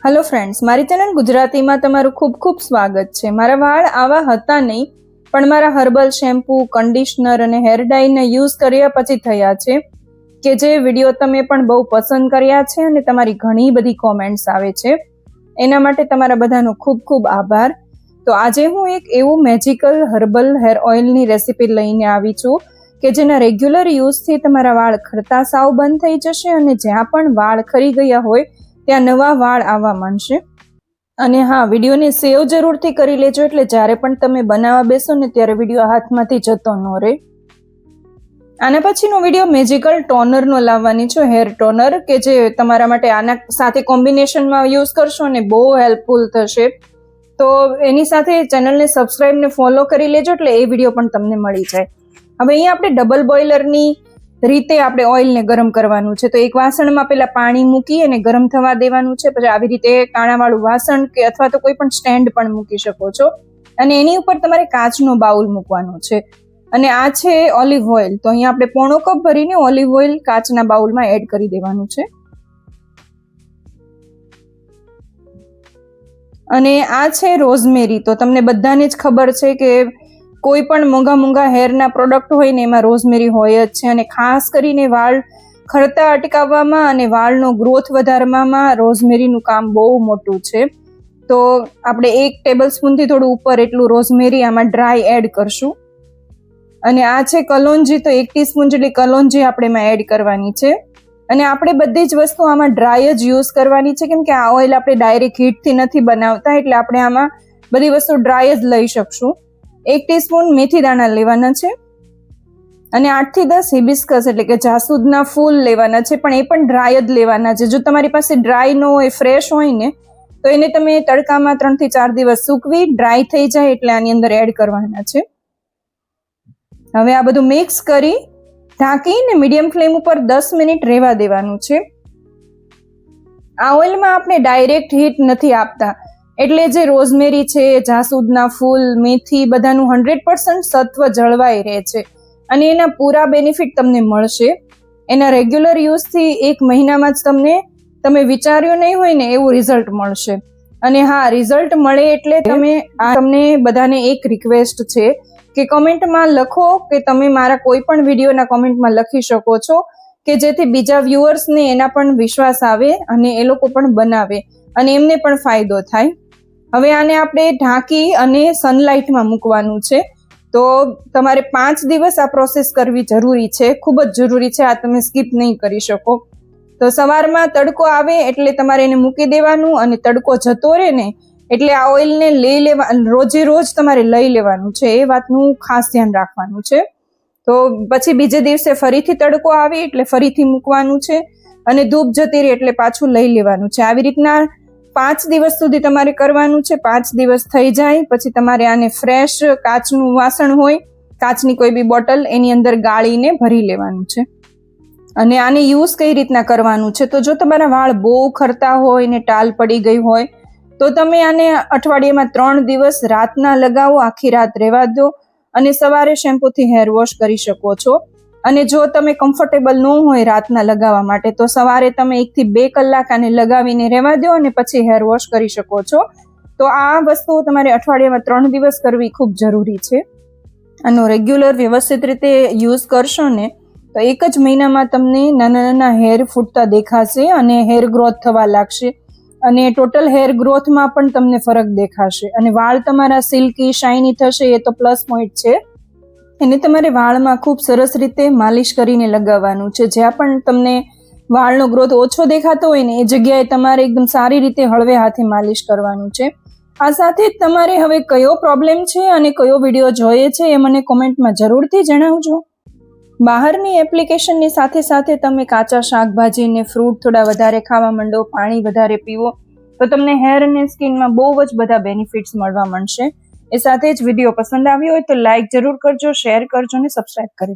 Hello friends, मारी channel Gujarati में तमारू खूब खूब स्वागत है। मारा वाळ आवा हता नहीं, पण मारा हर्बल शेम्पू, कंडीशनर अने हेर डाई ने यूज कर्या पछी थया छे के जे विडियो तमे पण बहु पसंद कर्या छे अने तमारी घणी बधी कॉमेंट्स आवे छे। एना माटे तमारा बधानो खूब खूब आभार। तो आजे हूँ एक एवं मेजिकल हर्बल हेर ऑइल नी रेसिपी लईने आवी छुं के जेना रेग्युलर यूज थी तमारा वाळ खरता साव बंध थई जशे अने ज्यां पण वाळ खरी गया होय ત્યાં નવા વાળ આવવા માંડશે। અને હા, વિડીયોને સેવ જરૂરથી કરી લેજો એટલે જ્યારે પણ તમે બનાવવા બેસો ને ત્યારે વિડીયો હાથમાંથી જતો ન રહે। આના પછીનો વિડીયો મેજિકલ ટોનરનો લાવવાની છું, હેર ટોનર કે જે તમારા માટે આના સાથે કોમ્બિનેશનમાં યુઝ કરશો ને બહુ હેલ્પફુલ થશે। તો એની સાથે ચેનલને સબસ્ક્રાઇબ ને ફોલો કરી લેજો એટલે એ વિડીયો પણ તમને મળી જાય। હવે અહીંયા આપણે ડબલ બોઇલરની રીતે આપણે ઓઇલ ને ગરમ કરવાનું છે। તો એક વાસણમાં પહેલા પાણી મૂકી અને ગરમ થવા દેવાનું છે। પછી આવી રીતે કાણાવાળું વાસણ કે અથવા તો કોઈ પણ સ્ટેન્ડ પણ મૂકી શકો છો અને એની ઉપર તમારે કાચનો બાઉલ મૂકવાનો છે। અને આ છે ઓલિવ ઓઇલ, તો અહીંયા આપણે પોણો કપ ભરીને ઓલિવ ઓઇલ કાચના બાઉલમાં એડ કરી દેવાનું છે। અને આ છે રોઝમેરી, તો તમને બધાને જ ખબર છે કે કોઈ પણ મોંઘા હેરના પ્રોડક્ટ હોય ને એમાં રોઝમેરી હોય જ છે અને ખાસ કરીને વાળ ખરતા અટકાવવામાં અને વાળનો ગ્રોથ વધારવામાં રોઝમેરીનું કામ બહુ મોટું છે। તો આપણે 1 ટેબલ સ્પૂનથી થોડું ઉપર એટલું રોઝમેરી આમાં ડ્રાય એડ કરશું। અને આ છે કલોંજી, તો 1 ટીસ્પૂન જેટલી કલોંજી આપણે એમાં એડ કરવાની છે। અને આપણે બધી જ વસ્તુ આમાં ડ્રાય જ યુઝ કરવાની છે, કેમ કે આ ઓઇલ આપણે ડાયરેક્ટ હીટથી નથી બનાવતા એટલે આપણે આમાં બધી વસ્તુ ડ્રાય જ લઈ શકશું। 1 ટીસ્પૂન મેથી દાણા લેવાના છે અને 8 થી 10 હિબિસ્કસ એટલે કે જાસૂદના ફૂલ લેવાના છે, પણ એ પણ ડ્રાય જ લેવાના છે। જો તમારી પાસે ડ્રાય ન હોય, ફ્રેશ હોય ને, તો એને તમે તડકામાં 3 થી 4 દિવસ સૂકવી ડ્રાય થઈ જાય એટલે આની અંદર એડ કરવાના છે। હવે આ બધું મિક્સ કરી ઢાંકીને મીડિયમ ફ્લેમ ઉપર 10 મિનિટ રહેવા દેવાનું છે। આ ઓઇલમાં આપણે ડાયરેક્ટ હીટ નથી આપતા એટલે જે રોઝમેરી છે, જાસૂદના ફૂલ, મેથી બધાનું 100% સત્વ જળવાઈ રહે છે અને એના પૂરા બેનિફિટ તમને મળશે। એના રેગ્યુલર યુઝથી 1 મહિનામાં જ તમે વિચાર્યું નહીં હોય ને એવું રિઝલ્ટ મળશે। અને હા, રિઝલ્ટ મળે એટલે તમને બધાને એક રિક્વેસ્ટ છે કે કમેન્ટમાં લખો કે તમે મારા કોઈ પણ વિડીયોના કોમેન્ટમાં લખી શકો છો કે જેથી બીજા વ્યુઅર્સને એના પણ વિશ્વાસ આવે અને એ લોકો પણ બનાવે અને એમને પણ ફાયદો થાય। હવે આને આપણે ઢાંકી અને સનલાઇટમાં મૂકવાનું છે। તો તમારે 5 દિવસ આ પ્રોસેસ કરવી જરૂરી છે, ખૂબ જ જરૂરી છે, આ તમે સ્કીપ નહીં કરી શકો। તો સવારમાં તડકો આવે એટલે તમારે એને મૂકી દેવાનું અને તડકો જતો રહે ને એટલે આ ઓઇલને રોજે રોજ તમારે લઈ લેવાનું છે, એ વાતનું ખાસ ધ્યાન રાખવાનું છે। તો પછી બીજે દિવસે ફરીથી તડકો આવે એટલે ફરીથી મૂકવાનું છે અને ધૂપ જતી રહે એટલે પાછું લઈ લેવાનું છે। આવી રીતના 5 દિવસ સુધી તમારે કરવાનું છે। 5 દિવસ થઈ જાય પછી તમારે આને ફ્રેશ કાચનું વાસણ હોય, કાચની કોઈ બી બોટલ, એની અંદર ગાળીને ભરી લેવાનું છે। અને આને યુઝ કઈ રીતના કરવાનું છે, તો જો તમારા વાળ બહુ ખરતા હોય ને ટાલ પડી ગઈ હોય તો તમે આને અઠવાડિયામાં 3 દિવસ રાતના લગાવો, આખી રાત રહેવા દો અને સવારે શેમ્પૂથી હેર વોશ કરી શકો છો। અને જો તમે કમ્ફર્ટેબલ ન હોય રાતના લગાવવા માટે તો સવારે તમે 1 થી 2 કલાક આને લગાવીને રહેવા દો અને પછી હેર વોશ કરી શકો છો। તો આ વસ્તુ તમારે અઠવાડિયામાં 3 દિવસ કરવી ખૂબ જરૂરી છે। આનો રેગ્યુલર વ્યવસ્થિત રીતે યુઝ કરશો ને તો 1 જ મહિનામાં તમને નાના હેર ફૂટતા દેખાશે અને હેર ગ્રોથ થવા લાગશે અને ટોટલ હેર ગ્રોથમાં પણ તમને ફરક દેખાશે અને વાળ તમારા સિલ્કી શાઇની થશે, એ તો પ્લસ પોઈન્ટ છે। એને તમારે વાળમાં ખૂબ સરસ રીતે માલિશ કરીને લગાવવાનું છે। જ્યાં પણ તમને વાળનો ગ્રોથ ઓછો દેખાતો હોય ને એ જગ્યાએ તમારે એકદમ સારી રીતે હળવે હાથે માલિશ કરવાનું છે। આ સાથે જ તમારે હવે કયો પ્રોબ્લેમ છે અને કયો વિડીયો જોઈએ છે એ મને કોમેન્ટમાં જરૂરથી જણાવજો। બહારની એપ્લિકેશનની સાથે સાથે તમે કાચા શાકભાજી ને ફ્રૂટ થોડા વધારે ખાવા માંડો, પાણી વધારે પીવો તો તમને હેર અને સ્કિનમાં બહુ જ બધા બેનિફિટ્સ મળવા માંડશે। એ સાથે જ વિડીયો પસંદ આવ્યો હોય તો લાઈક જરૂર કરજો, શેર કરજો અને સબસ્ક્રાઇબ કરી